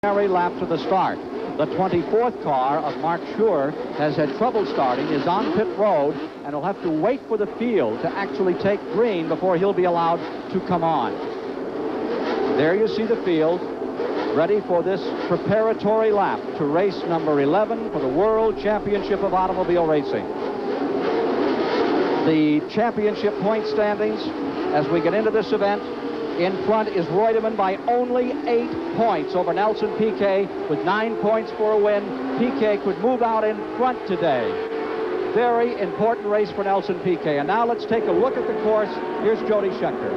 preliminary lap to the start. The 24th car of Mark Schur has had trouble starting, is on pit road, and will have to wait for the field to actually take green before he'll be allowed to come on. There you see the field, ready for this preparatory lap to race number 11 for the World Championship of Automobile Racing. The championship point standings as we get into this event. In front is Reutemann by only 8 points over Nelson Piquet with 9 points for a win. Piquet could move out in front today. Very important race for Nelson Piquet. And now let's take a look at the course. Here's Jody Scheckter.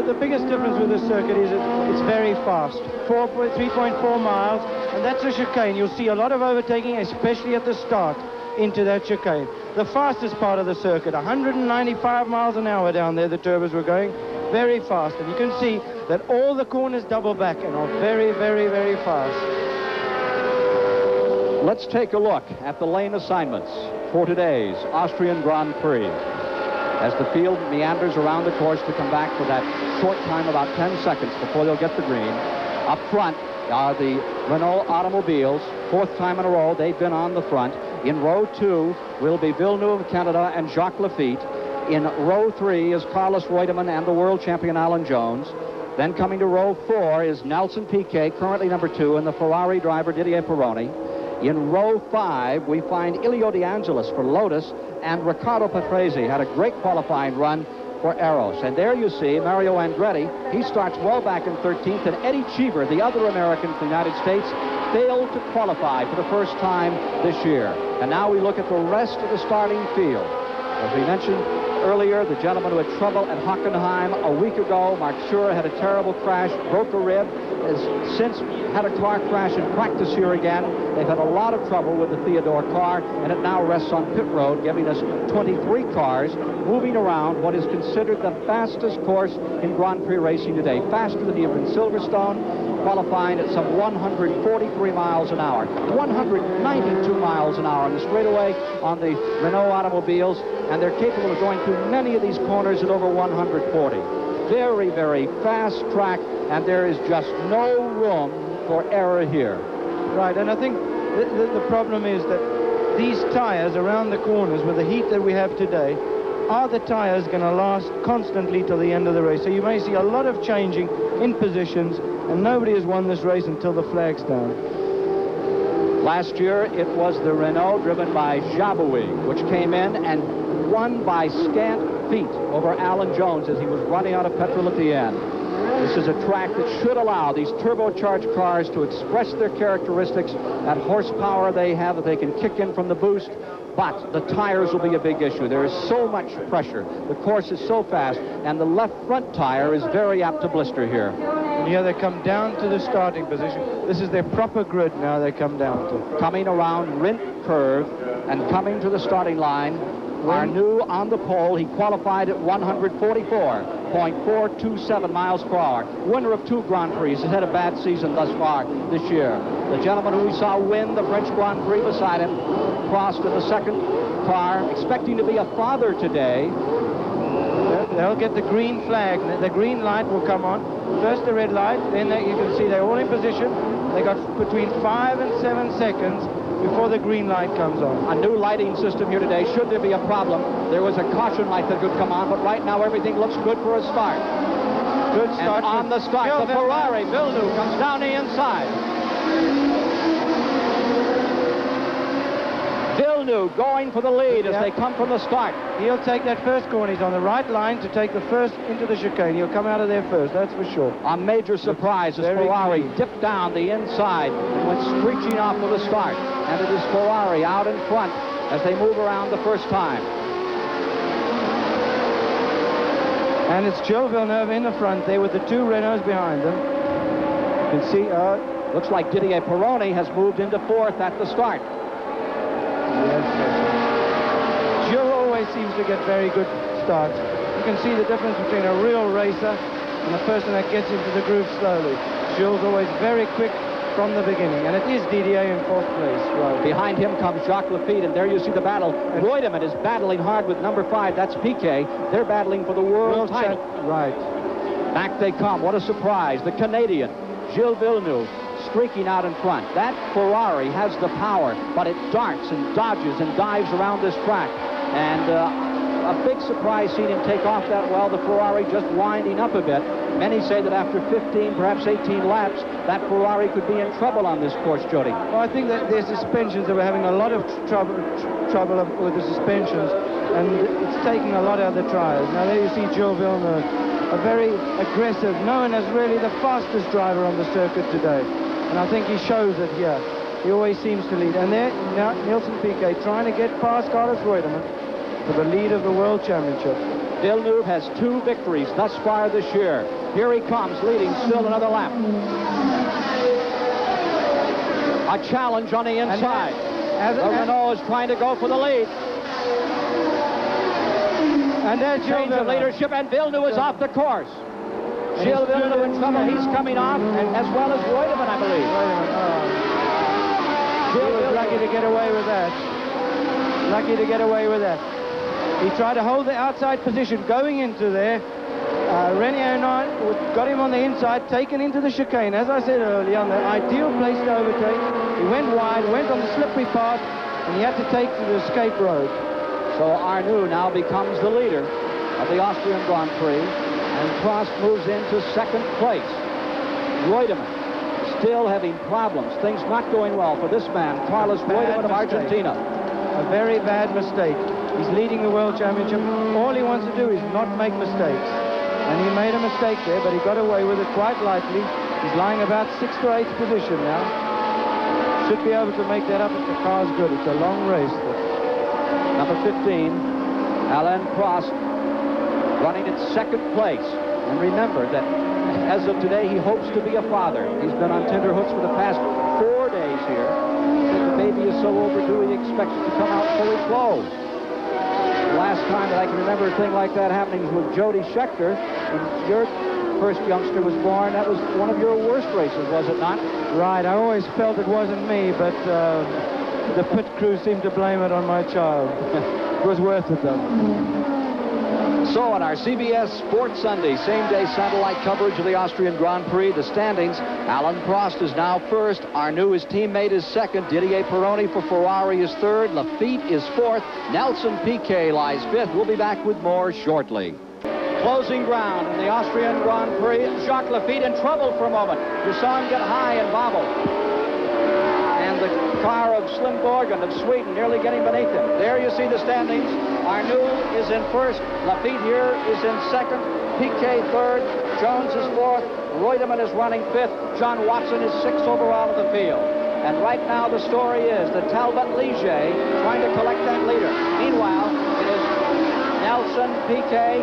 The biggest difference with this circuit is it's very fast. 3.4 miles, and that's a chicane. You'll see a lot of overtaking, especially at the start into that chicane. The fastest part of the circuit, 195 miles an hour down there, the turbos were going. Very fast, and you can see that all the corners double back and are very, very, very fast. Let's take a look at the lane assignments for today's Austrian Grand Prix. As the field meanders around the course to come back for that short time, about 10 seconds before they'll get the green. Up front are the Renault automobiles. 4th time in a row they've been on the front. In row 2 will be Villeneuve of Canada and Jacques Lafitte. In row 3 is Carlos Reutemann and the world champion Alan Jones. Then coming to row 4 is Nelson Piquet, currently number 2, and the Ferrari driver Didier Pironi. In row 5, we find Ilio De Angelis for Lotus, and Riccardo Patrese had a great qualifying run for Arrows. And there you see Mario Andretti. He starts well back in 13th, and Eddie Cheever, the other American from the United States, failed to qualify for the first time this year. And now we look at the rest of the starting field. As we mentioned earlier, the gentleman who had trouble at Hockenheim a week ago, Mark Schur, had a terrible crash, broke a rib, has since had a car crash in practice here again. They've had a lot of trouble with the Theodore car, and it now rests on pit road, giving us 23 cars moving around what is considered the fastest course in Grand Prix racing today, faster than even Silverstone, qualifying at some 143 miles an hour, 192 miles an hour on the straightaway on the Renault automobiles, and they're capable of going through many of these corners at over 140. Very, very fast track, and there is just no room for error here. Right, and I think the problem is that these tires around the corners with the heat that we have today, are the tires going to last constantly till the end of the race? So you may see a lot of changing in positions, and nobody has won this race until the flag's down. Last year, it was the Renault driven by Jabouille, which came in and won by scant feet over Alan Jones as he was running out of petrol at the end. This is a track that should allow these turbocharged cars to express their characteristics, that horsepower they have that they can kick in from the boost, but the tires will be a big issue. There is so much pressure. The course is so fast, and the left front tire is very apt to blister here. And here they come down to the starting position. This is their proper grid now they come down to. Coming around Rint Curve and coming to the starting line, our new on the pole, he qualified at 144.427 miles per hour. Winner of 2 Grand Prix. He's had a bad season thus far this year. The gentleman who we saw win the French Grand Prix beside him crossed in the second car, expecting to be a father today. They'll get the green flag. The green light will come on. First the red light, then you can see they're all in position. They got between 5 and 7 seconds before the green light comes on. A new lighting system here today. Should there be a problem, there was a caution light that could come on, but right now everything looks good for a start. Good start. And on the start, the Ferrari, Villeneuve, comes down the inside. Villeneuve going for the lead as they come from the start. He'll take that first corner. He's on the right line to take the first into the chicane. He'll come out of there first, that's for sure. A major surprise as Ferrari dipped down the inside and went screeching off with a start. And it is Ferrari out in front as they move around the first time. And it's Joe Villeneuve in the front there with the 2 Renaults behind them. You can see, looks like Didier Pironi has moved into 4th at the start. Yes. Joe always seems to get very good starts. You can see the difference between a real racer and a person that gets into the groove slowly. Jules always very quick from the beginning, and it is Didier in 4th place. Right. Behind him comes Jacques Lafitte, and there you see the battle. Reutemann is battling hard with number 5. That's Piquet. They're battling for the world title. Right. Back they come. What a surprise. The Canadian, Gilles Villeneuve, streaking out in front. That Ferrari has the power, but it darts and dodges and dives around this track. And a big surprise seeing him take off that well, the Ferrari just winding up a bit. Many say that after 15, perhaps 18 laps, that Ferrari could be in trouble on this course, Jody. Well, I think that their suspensions, they were having a lot of trouble with the suspensions, and it's taking a lot out of the tires. Now there you see Joe Villeneuve, a very aggressive, known as really the fastest driver on the circuit today. And I think he shows it here. He always seems to lead. And there, now Nelson Piquet trying to get past Carlos Reutemann for the lead of the World Championship. Villeneuve has 2 victories thus far this year. Here he comes, leading still another lap. A challenge on the inside. The Renault is trying to go for the lead. And there's Change of leadership, and Villeneuve is off the course. Gilles Villeneuve in trouble. He's coming off, and as well as Reutemann, I believe. He was lucky to get away with that. Lucky to get away with that. He tried to hold the outside position going into there. Renier got him on the inside, taken into the chicane. As I said earlier, on the ideal place to overtake. He went wide, went on the slippery path, and he had to take to the escape road. So Arnoux now becomes the leader of the Austrian Grand Prix, and Prost moves into second place. Reutemann still having problems. Things not going well for this man, Carlos Reutemann of Argentina. A very bad mistake. He's leading the World Championship. All he wants to do is not make mistakes. And he made a mistake there, but he got away with it quite lightly. He's lying about 6th or 8th position now. Should be able to make that up if the car's good. It's a long race. Number 15, Alain Prost, running in second place. And remember that as of today, he hopes to be a father. He's been on tenterhooks for the past 4 days here. The baby is so overdue, he expects it to come out fully clothed. The last time that I can remember a thing like that happening was with Jody Scheckter. When your first youngster was born, that was one of your worst races, was it not? Right, I always felt it wasn't me, but the pit crew seemed to blame it on my child. It was worth it, though. So on our CBS Sports Sunday, same-day satellite coverage of the Austrian Grand Prix, the standings, Alain Prost is now first. Arnoux, his teammate, is second. Didier Pironi for Ferrari is third. Lafitte is fourth. Nelson Piquet lies fifth. We'll be back with more shortly. Closing ground in the Austrian Grand Prix. Jacques Lafitte in trouble for a moment. You saw him get high and bobble. And the car of Slim Borgen of Sweden nearly getting beneath him. There you see the standings. Arnoux is in first. Lafitte here is in second. Piquet third. Jones is fourth. Reutemann is running fifth. John Watson is sixth overall of the field. And right now the story is that Talbot Ligier trying to collect that leader. Meanwhile, it is Nelson Piquet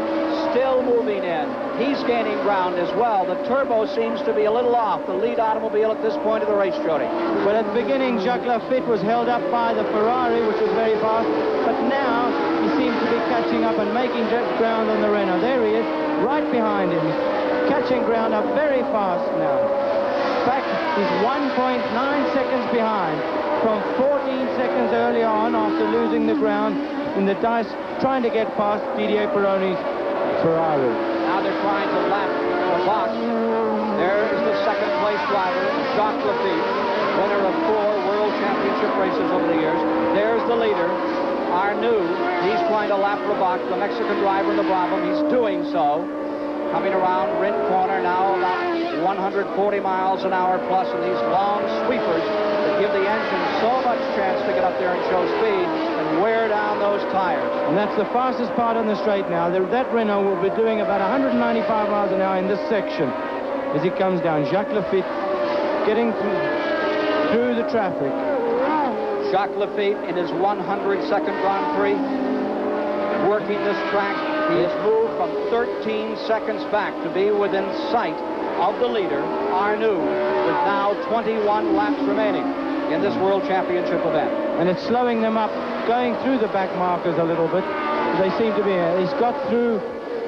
still moving in. He's gaining ground as well. The turbo seems to be a little off, the lead automobile at this point of the race, Jody. Well, at the beginning, Jacques Lafitte was held up by the Ferrari, which was very fast, but now he seems to be catching up and making ground on the Renault. There he is, right behind him. He's catching ground up very fast now. In fact, he's 1.9 seconds behind from 14 seconds earlier on after losing the ground in the dice, trying to get past Didier Pironi's Ferrari. Now they're trying to lap the box. There is the second place driver, Jacques Lafitte, winner of 4 World Championship races over the years. There's the leader, Arnoux. He's trying to lap Rabat, the Mexican driver in the Brabham. He's doing so. Coming around Rin Corner now about 140 miles an hour plus in these long sweepers that give the engine so much chance to get up there and show speed and wear down those tires. And that's the fastest part on the straight now. That Renault will be doing about 195 miles an hour in this section as he comes down. Jacques Lafitte getting through the traffic. Jacques Lafitte in his 102nd Grand Prix working this track. He has moved from 13 seconds back to be within sight of the leader, Arnoux, with now 21 laps remaining in this World Championship event. And it's slowing them up, going through the back markers a little bit. They seem to be, he's got through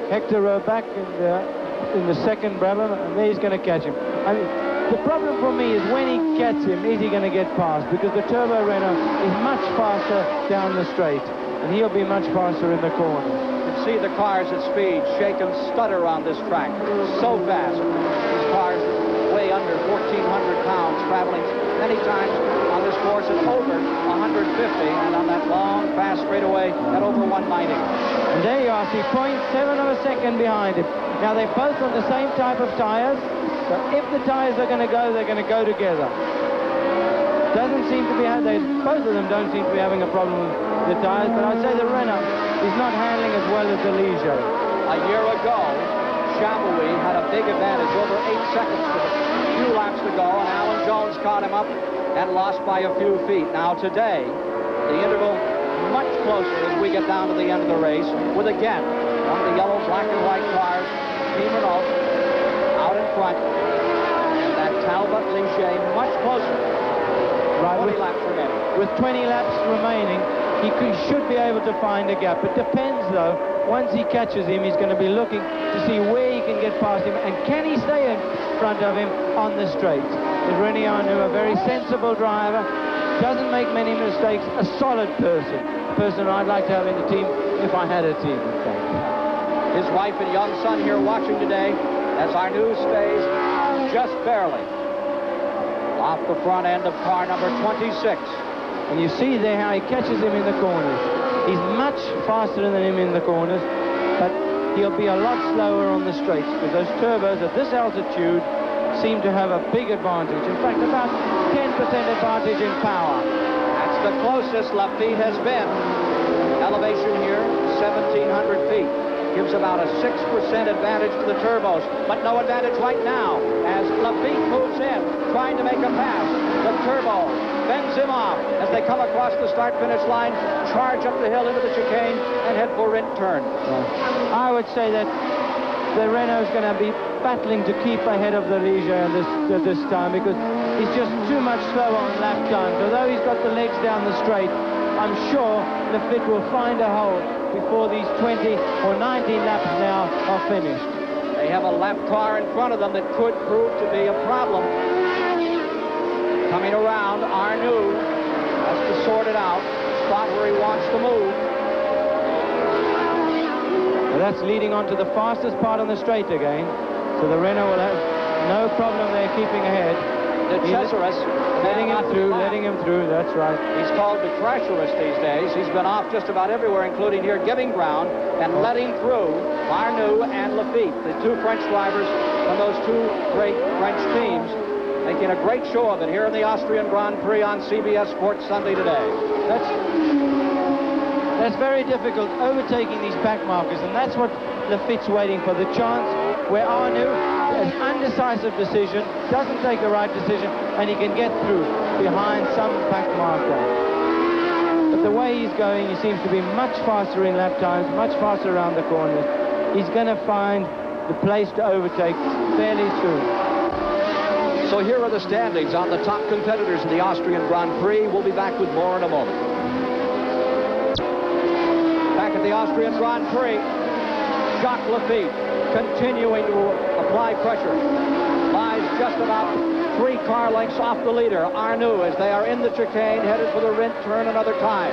Hector Roback in the second Brabham, and there he's going to catch him. I mean, the problem for me is when he gets him, is he going to get past? Because the Turbo Renault is much faster down the straight, and he'll be much faster in the corner. You can see the cars at speed shake and stutter on this track. So fast. These cars weigh under 1,400 pounds, traveling many times on this course at over 150, and on that long, fast straightaway at over 190. And there you are, see, 0.7 of a second behind him. Now, they're both on the same type of tires, so if the tires are going to go, they're going to go together. Doesn't seem to be, both of them don't seem to be having a problem with the tires, but I'd say the Renault is not handling as well as the Ligier. A year ago, Chabouis had a big advantage, over 8 seconds with a few laps to go, and Alan Jones caught him up and lost by a few feet. Now today, the interval much closer as we get down to the end of the race, with again, one of the yellow, black, and white cars, Team Renault, out in front, and that Talbot Ligier much closer. Right, 20 laps remaining. With 20 laps remaining, he should be able to find a gap. It depends, though. Once he catches him, he's going to be looking to see where he can get past him, and can he stay in front of him on the straights. Is René Arnoux a very sensible driver, doesn't make many mistakes, a solid person. A person I'd like to have in the team if I had a team, in fact. His wife and young son here watching today as Arnoux stays just barely off the front end of car number 26. And you see there how he catches him in the corners. He's much faster than him in the corners, but he'll be a lot slower on the straights, because those turbos at this altitude seem to have a big advantage. In fact, about 10% advantage in power. That's the closest Lafitte has been. Elevation here, 1,700 feet. Gives about a 6% advantage to the turbos, but no advantage right now as Lafitte moves in, trying to make a pass. The turbo bends him off as they come across the start-finish line, charge up the hill into the chicane, and head for Rindt turn. I would say that the Renault's going to be battling to keep ahead of the Ligier at this time, because he's just too much slower on lap times. Although he's got the legs down the straight, I'm sure Lafitte will find a hole before these 20 or 19 laps now are finished. They have a lap car in front of them that could prove to be a problem. Coming around, Arnoux has to sort it out, spot where he wants to move. Well, that's leading on to the fastest part on the straight again, so the Renault will have no problem there keeping ahead. De Cesaris, letting him through, that's right. He's called the Treacherous these days. He's been off just about everywhere, including here, giving ground and letting through Arnoux and Lafitte, the two French drivers from those two great French teams, making a great show of it here in the Austrian Grand Prix on CBS Sports Sunday today. That's very difficult, overtaking these back markers, and that's what Lafitte's waiting for, the chance where Arnoux, an undecisive decision, doesn't take the right decision, and he can get through behind some back marker. But the way he's going, he seems to be much faster in lap times, much faster around the corners. He's going to find the place to overtake fairly soon. So here are the standings on the top competitors in the Austrian Grand Prix. We'll be back with more in a moment. Back at the Austrian Grand Prix, Jacques Lafitte continuing to apply pressure. Lies just about 3 car lengths off the leader, Arnoux, as they are in the chicane, headed for the Rindt turn another time.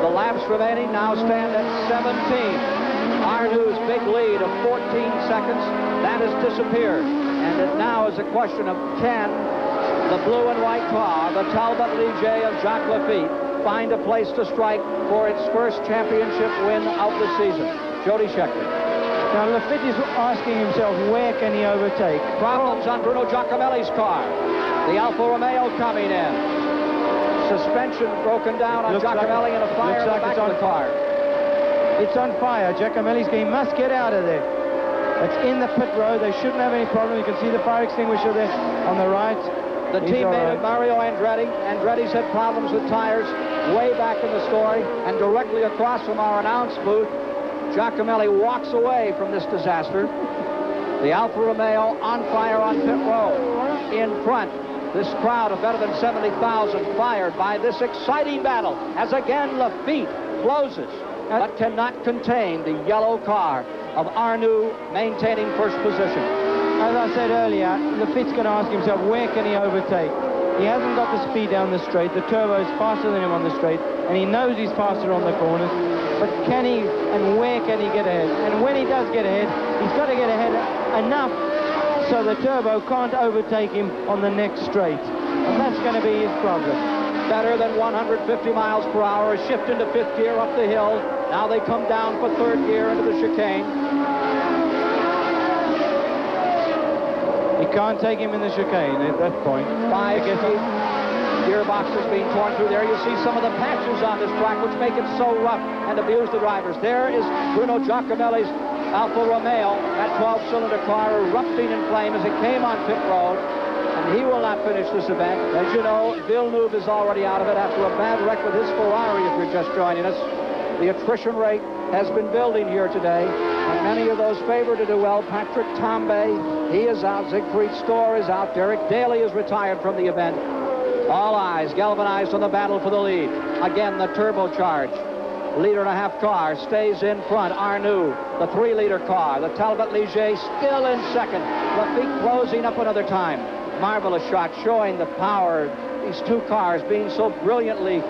The laps remaining now stand at 17. Arnoux's big lead of 14 seconds, that has disappeared. And it now is a question of can the blue and white car, the Talbot Ligier of Jacques Lafitte, find a place to strike for its first championship win of the season. Jody Scheckter. Now, Lafitte is asking himself, where can he overtake? Problems on Bruno Giacomelli's car. The Alfa Romeo coming in. Suspension broken down on Giacomelli and a fire in the back of the car. It's on fire. Giacomelli's he must get out of there. It's in the pit road. They shouldn't have any problem. You can see the fire extinguisher there on the right. The teammate of Mario Andretti. Andretti's had problems with tires way back in the story, and directly across from our announce booth, Giacomelli walks away from this disaster. The Alfa Romeo on fire on pit road. In front, this crowd of better than 70,000 fired by this exciting battle as again Lafitte closes, but cannot contain the yellow car of Arnoux maintaining first position. As I said earlier, Lafitte's going to ask himself, where can he overtake? He hasn't got the speed down the straight. The turbo is faster than him on the straight, and he knows he's faster on the corners. But can he, and where can he get ahead? And when he does get ahead, he's got to get ahead enough so the turbo can't overtake him on the next straight. And that's going to be his problem. Better than 150 miles per hour. A shift into fifth gear up the hill. Now they come down for third gear into the chicane. He can't take him in the chicane at that point. 5 gearboxes being torn through there. You see some of the patches on this track which make it so rough and abuse the drivers. There is Bruno Giacomelli's Alfa Romeo, that 12-cylinder car erupting in flame as it came on pit road. And he will not finish this event. As you know, Villeneuve is already out of it after a bad wreck with his Ferrari, if you're just joining us. The attrition rate has been building here today, and many of those favored to do well. Patrick Tambay, he is out. Siegfried Storr is out. Derek Daly is retired from the event. All eyes galvanized on the battle for the lead. Again, the turbocharged leader-and-a-half car stays in front. Arnoux, the 3-liter car. The Talbot Ligier still in second. Lafitte closing up another time. Marvelous shot showing the power, these two cars being so brilliantly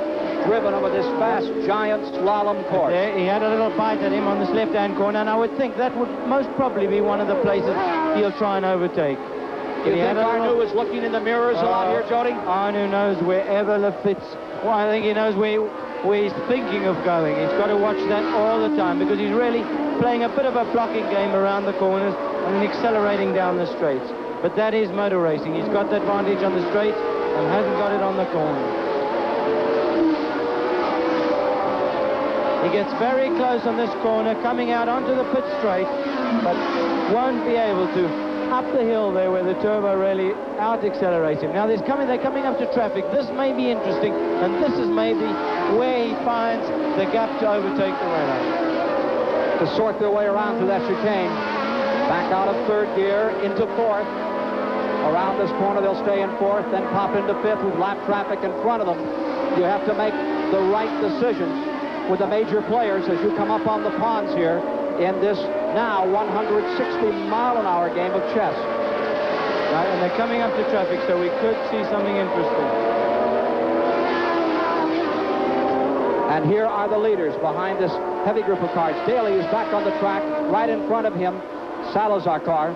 driven over this fast giant slalom course. There, he had a little bite at him on this left-hand corner, and I would think that would most probably be one of the places he'll try and overtake. You think Arnoux is looking in the mirrors a lot here, Jody? Arnoux knows wherever Lafitte's... Well, I think he knows where he's thinking of going. He's got to watch that all the time because he's really playing a bit of a blocking game around the corners and then accelerating down the straights. But that is motor racing. He's got the advantage on the straights and hasn't got it on the corner. He gets very close on this corner, coming out onto the pit straight, but won't be able to up the hill there where the turbo really out-accelerates him. Now they're coming up to traffic. This may be interesting, and this is maybe where he finds the gap to overtake the Renault. To sort their way around through that chicane. Back out of third gear into fourth. Around this corner, they'll stay in fourth, then pop into fifth with lap traffic in front of them. You have to make the right decisions with the major players as you come up on the ponds here in this now 160-mile-an-hour game of chess. Right, and they're coming up to traffic, so we could see something interesting. And here are the leaders behind this heavy group of cars. Daly is back on the track, right in front of him, Salazar car.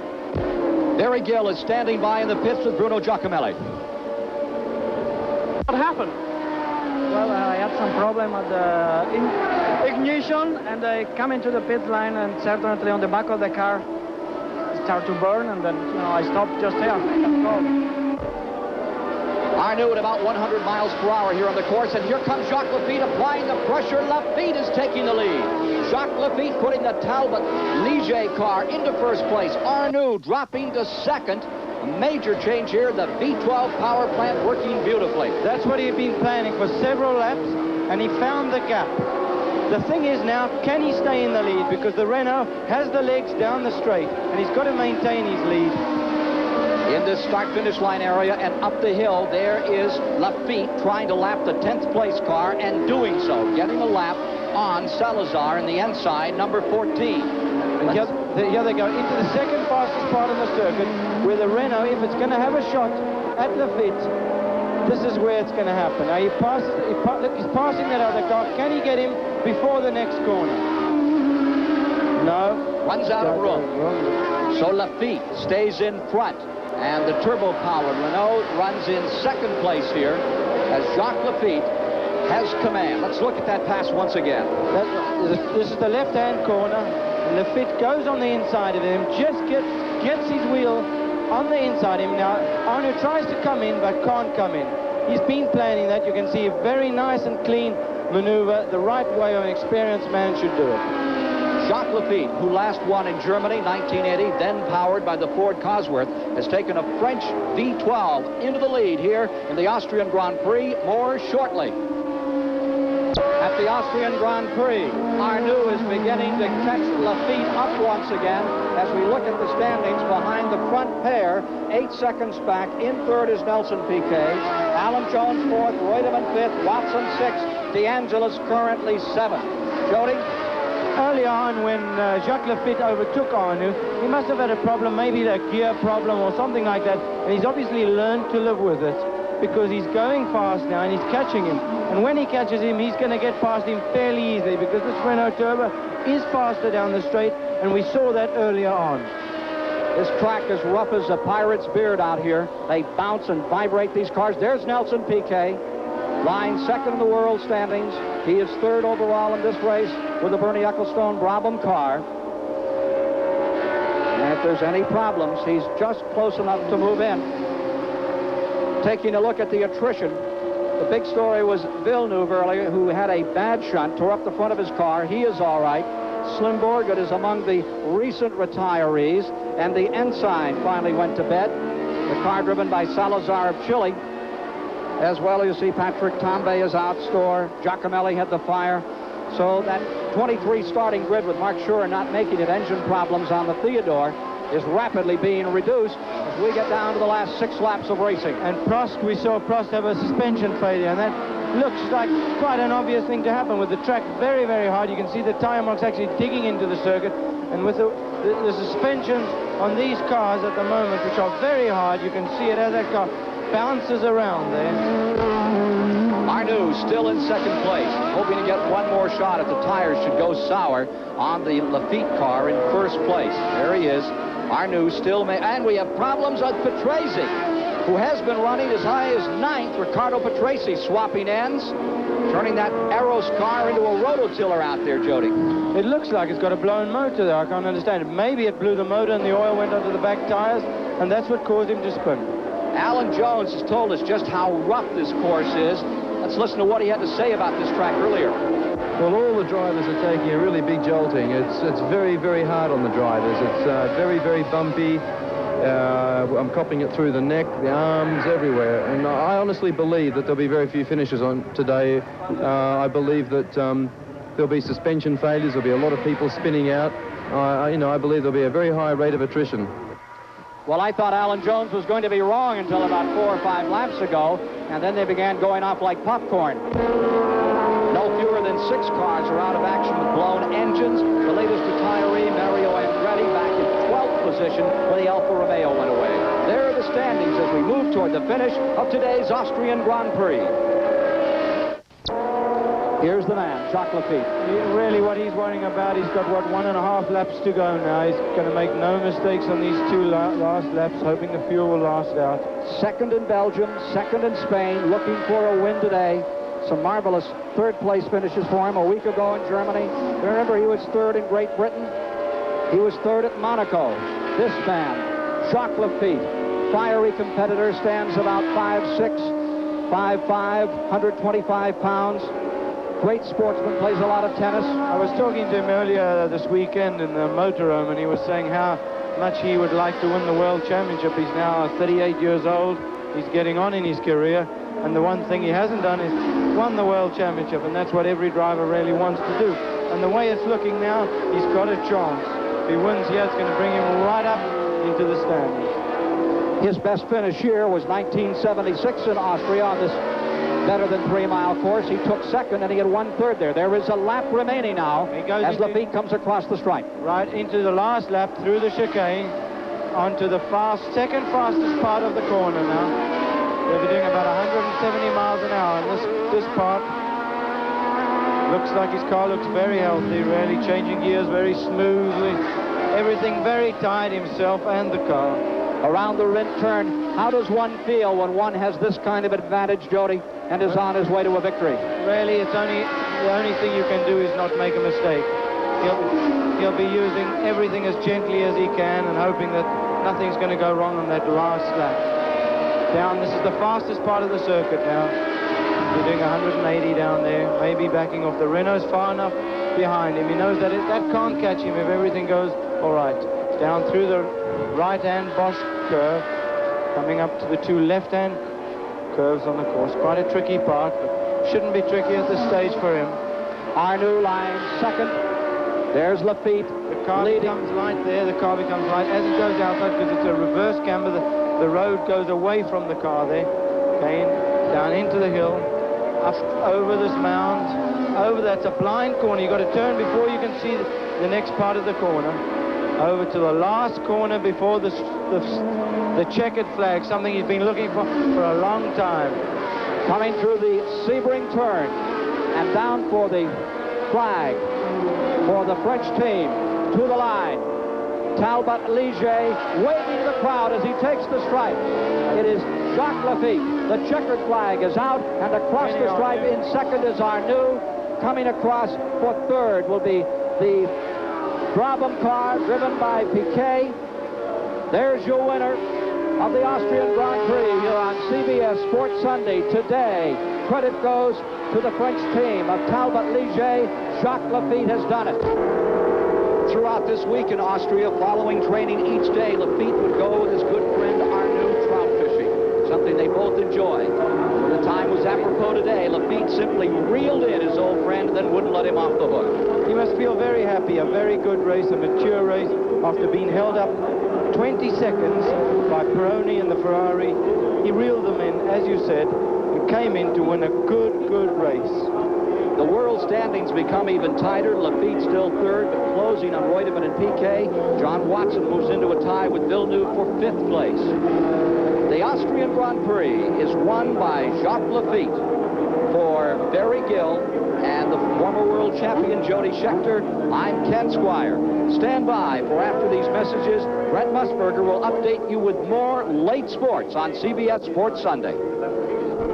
Barry Gill is standing by in the pits with Bruno Giacomelli. What happened? Well, I had some problem at the ignition, and I come into the pit line, and certainly on the back of the car start to burn, and then I stopped just there. Arnoux at about 100 miles per hour here on the course, and here comes Jacques Lafitte applying the pressure. Lafitte is taking the lead. Jacques Lafitte putting the Talbot Ligier car into first place. Arnoux dropping to second. A major change here, the V12 power plant working beautifully. That's what he'd been planning for several laps, and he found the gap. The thing is now, can he stay in the lead? Because the Renault has the legs down the straight, and he's got to maintain his lead. In this start-finish line area and up the hill, there is Lafitte trying to lap the 10th place car and doing so, getting a lap on Salazar in the inside, number 14. And here they go into the second fastest part of the circuit, where the Renault, if it's going to have a shot at Lafitte, this is where it's going to happen. Now he's passing that other car. Can he get him before the next corner? No. Runs out of room. So Lafitte stays in front. And the turbo-powered Renault runs in second place here as Jacques Lafitte has command. Let's look at that pass once again. This is the left-hand corner. And Lafitte goes on the inside of him, just gets his wheel on the inside of him. Now, Arnoux tries to come in, but can't come in. He's been planning that. You can see a very nice and clean maneuver, the right way an experienced man should do it. Jacques Lafitte, who last won in Germany, 1980, then powered by the Ford Cosworth, has taken a French V12 into the lead here in the Austrian Grand Prix. More shortly. At the Austrian Grand Prix, Arnoux is beginning to catch Lafitte up once again as we look at the standings behind the front pair. 8 seconds back. In third is Nelson Piquet. Alan Jones fourth, Reutemann fifth, Watson sixth, DeAngelis currently seventh. Jody? Early on, when Jacques Lafitte overtook Arnoux, he must have had a problem, maybe a gear problem or something like that, and he's obviously learned to live with it because he's going fast now and he's catching him. And when he catches him, he's going to get past him fairly easily because this Renault Turbo is faster down the straight, and we saw that earlier on. This track is rough as a pirate's beard out here. They bounce and vibrate these cars. There's Nelson Piquet, lying second in the world standings. He is third overall in this race with the Bernie Ecclestone Brabham car. And if there's any problems, he's just close enough to move in. Taking a look at the attrition, the big story was Villeneuve earlier, who had a bad shunt, tore up the front of his car. He is all right. Slim Borgett is among the recent retirees, and the Ensign finally went to bed. The car driven by Salazar of Chile. As well, you see Patrick Tambay is out store. Giacomelli had the fire. So that 23 starting grid with Mark Schurer not making it, engine problems on the Theodore, is rapidly being reduced as we get down to the last 6 laps of racing. And Prost, we saw Prost have a suspension failure, and that looks like quite an obvious thing to happen with the track very, very hard. You can see the tire marks actually digging into the circuit, and with the suspensions on these cars at the moment, which are very hard, you can see it as that car bounces around there. Arnoux still in second place, hoping to get one more shot if the tires should go sour on the Lafitte car in first place. There he is. Arnoux still and we have problems with Patrese, who has been running as high as 9th. Ricardo Patrese swapping ends, turning that Arrows car into a rototiller out there, Jody. It looks like it's got a blown motor there. I can't understand it. Maybe it blew the motor and the oil went onto the back tires, and that's what caused him to spin. Alan Jones has told us just how rough this course is. Let's listen to what he had to say about this track earlier. Well, all the drivers are taking a really big jolting. It's very, very hard on the drivers. It's very, very bumpy. I'm copping it through the neck, the arms, everywhere. And I honestly believe that there'll be very few finishes on today. I believe that there'll be suspension failures. There'll be a lot of people spinning out. I believe there'll be a very high rate of attrition. Well, I thought Alan Jones was going to be wrong until about 4 or 5 laps ago, and then they began going off like popcorn. No fewer than 6 cars are out of action with blown engines. The latest retiree, Mario Andretti, back in 12th position when the Alfa Romeo went away. There are the standings as we move toward the finish of today's Austrian Grand Prix. Here's the man, Jacques Lafitte. Really what he's worrying about, he's got, 1.5 laps to go now. He's going to make no mistakes on these 2 last laps, hoping the fuel will last out. Second in Belgium, second in Spain, looking for a win today. Some marvelous third-place finishes for him a week ago in Germany. Remember, he was third in Great Britain. He was third at Monaco. This man, Jacques Lafitte, fiery competitor, stands about 5'6", 5'5", 125 pounds. Great sportsman, plays a lot of tennis. I was talking to him earlier this weekend in the motorhome, and he was saying how much he would like to win the World Championship. He's now 38 years old. He's getting on in his career, and the one thing he hasn't done is won the World Championship, and that's what every driver really wants to do. And the way it's looking now, he's got a chance. If he wins here, it's going to bring him right up into the standings. His best finish here was 1976 in Austria on this better than 3-mile course. He took second, and he had 1/3 there. There is a lap remaining now as Lafitte comes across the stripe. Right into the last lap through the chicane onto the second fastest part of the corner now. They'll be doing about 170 miles an hour, and this part looks like his car looks very healthy, really changing gears very smoothly. Everything very tight, himself and the car. Around the rim turn, how does one feel when one has this kind of advantage, Jody, and is on his way to a victory? Really, the only thing you can do is not make a mistake. He'll be using everything as gently as he can and hoping that nothing's going to go wrong on that last lap. This is the fastest part of the circuit now. We're doing 180 down there, maybe backing off. The Renault's far enough behind him. He knows that that can't catch him if everything goes all right. Down through the right-hand Bosch curve, coming up to the 2 left-hand curves on the course. Quite a tricky part, but shouldn't be tricky at this stage for him. Arnoux lying second. There's Lafitte. The car becomes light there. The car becomes light as it goes outside because it's a reverse camber. The road goes away from the car there. Again, down into the hill, up over this mound, over that's a blind corner. You've got to turn before you can see the next part of the corner. Over to the last corner before the checkered flag, something he's been looking for a long time. Coming through the Sebring turn and down for the flag for the French team to the line. Talbot Ligier waving the crowd as he takes the stripe. It is Jacques Lafitte. The checkered flag is out, and across the stripe in second is Arnoux. Coming across for third will be the Brabham car driven by Piquet. There's your winner of the Austrian Grand Prix here on CBS Sports Sunday. Today, credit goes to the French team of Talbot Ligier. Jacques Lafitte has done it. Throughout this week in Austria, following training each day, Lafitte would go with his good friend Arnoux trout fishing, something they both enjoy. When the time was apropos today, Lafitte simply reeled in his old friend and then wouldn't let him off the hook. He must feel very happy. A very good race, a mature race, after being held up 20 seconds by Peroni and the Ferrari. He reeled them in, as you said, and came in to win a good race. The world standings become even tighter. Lafitte still third, but closing on Reutemann and Piquet. John Watson moves into a tie with Villeneuve for 5th place. The Austrian Grand Prix is won by Jacques Lafitte. For Barry Gill and the former world champion Jody Scheckter, I'm Ken Squire. Stand by for after these messages. Brent Musburger will update you with more late sports on CBS Sports Sunday.